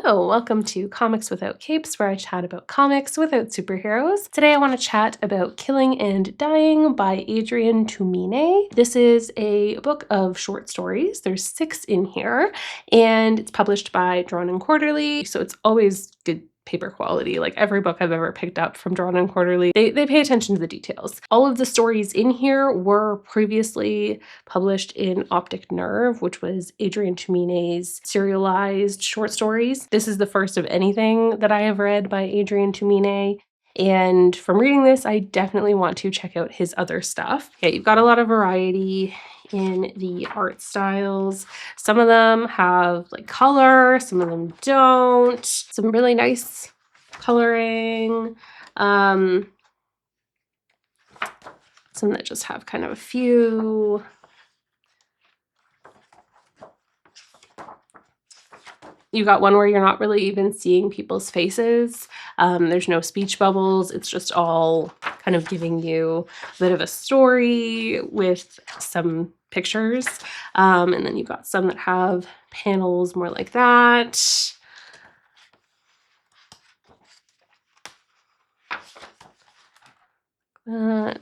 Hello, welcome to Comics Without Capes, where I chat about comics without superheroes. Today I want to chat about Killing and Dying by Adrian Tomine. This is a book of short stories. There's 6 in here, and it's published by Drawn and Quarterly, so it's always good paper quality. Like every book I've ever picked up from Drawn and Quarterly, they pay attention to the details. All of the stories in here were previously published in Optic Nerve, which was Adrian Tomine's serialized short stories. This is the first of anything that I have read by Adrian Tomine. And from reading this, I definitely want to check out his other stuff. Yeah, you've got a lot of variety in the art styles. Some of them have like color, some of them don't. Some really nice coloring. Some that just have kind of a few. You've got one where you're not really even seeing people's faces. There's no speech bubbles. It's just all kind of giving you a bit of a story with some pictures. And then you've got some that have panels more like that.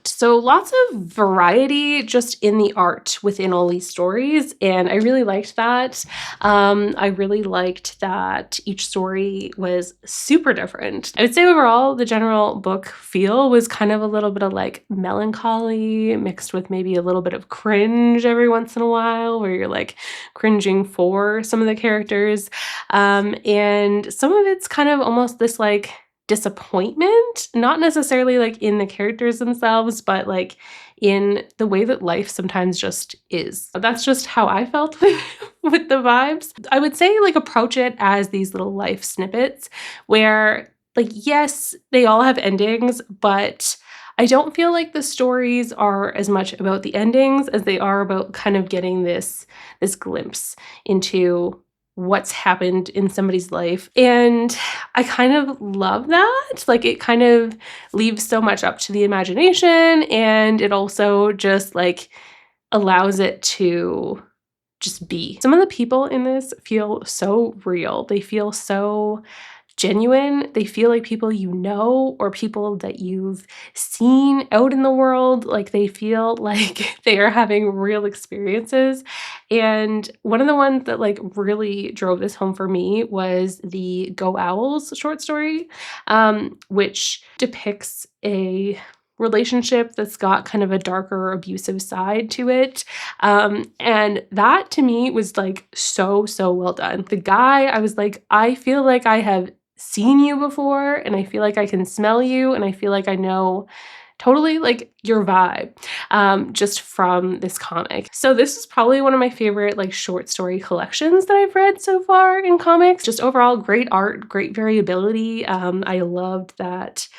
So lots of variety just in the art within all these stories, and I really liked that. I really liked that each story was super different. I would say overall the general book feel was kind of a little bit of like melancholy mixed with maybe a little bit of cringe every once in a while, where you're like cringing for some of the characters. And some of it's kind of almost this like disappointment, not necessarily like in the characters themselves, but like in the way that life sometimes just is. That's just how I felt with the vibes. I would say like approach it as these little life snippets where like, yes, they all have endings, but I don't feel like the stories are as much about the endings as they are about kind of getting this glimpse into what's happened in somebody's life. And I kind of love that. Like it kind of leaves so much up to the imagination, and it also just like allows it to just be. Some of the people in this feel so real. They feel so genuine. They feel like people you know or people that you've seen out in the world. Like they feel like they are having real experiences. And one of the ones that like really drove this home for me was the Go Owls short story, which depicts a relationship that's got kind of a darker abusive side to it. And that to me was like so well done. The guy, I was like, I feel like I have seen you before, and I feel like I can smell you, and I feel like I know totally like your vibe just from this comic. So this is probably one of my favorite like short story collections that I've read so far in comics. Just overall great art, great variability. I loved that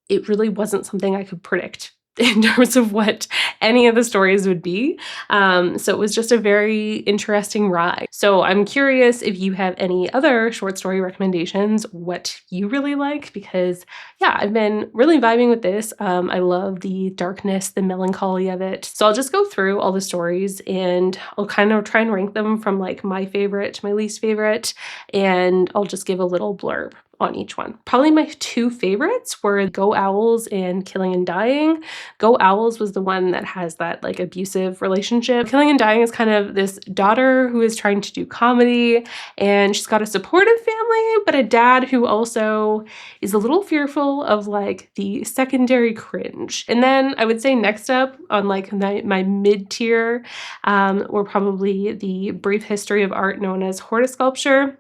it really wasn't something I could predict in terms of what any of the stories would be. So it was just a very interesting ride. So I'm curious if you have any other short story recommendations, what you really like, because yeah, I've been really vibing with this. I love the darkness, the melancholy of it. So I'll just go through all the stories and I'll kind of try and rank them from like my favorite to my least favorite, and I'll just give a little blurb on each one. Probably my 2 favorites were Go Owls and Killing and Dying. Go Owls was the one that has that like abusive relationship. Killing and Dying is kind of this daughter who is trying to do comedy, and she's got a supportive family, but a dad who also is a little fearful of like the secondary cringe. And then I would say next up on like my mid-tier were probably The Brief History of Art known as Hortisculpture,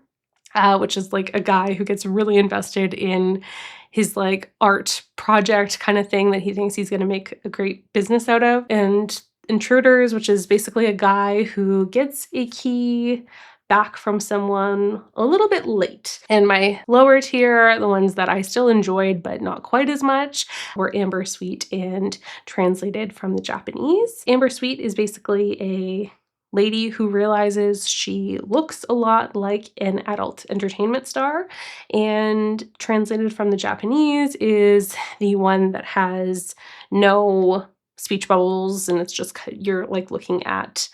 which is like a guy who gets really invested in his like art project kind of thing that he thinks he's going to make a great business out of. And Intruders, which is basically a guy who gets a key back from someone a little bit late. And my lower tier, the ones that I still enjoyed but not quite as much, were Amber Sweet and Translated from the Japanese. Amber Sweet is basically a lady who realizes she looks a lot like an adult entertainment star, and Translated from the Japanese is the one that has no speech bubbles, and it's just you're like looking at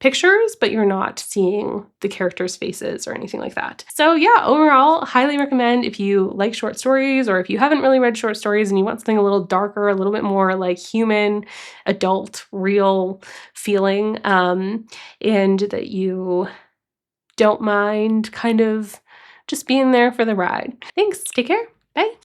pictures, but you're not seeing the characters' faces or anything like that. So yeah, overall, highly recommend if you like short stories, or if you haven't really read short stories and you want something a little darker, a little bit more like human, adult, real feeling, and that you don't mind kind of just being there for the ride. Thanks. Take care. Bye.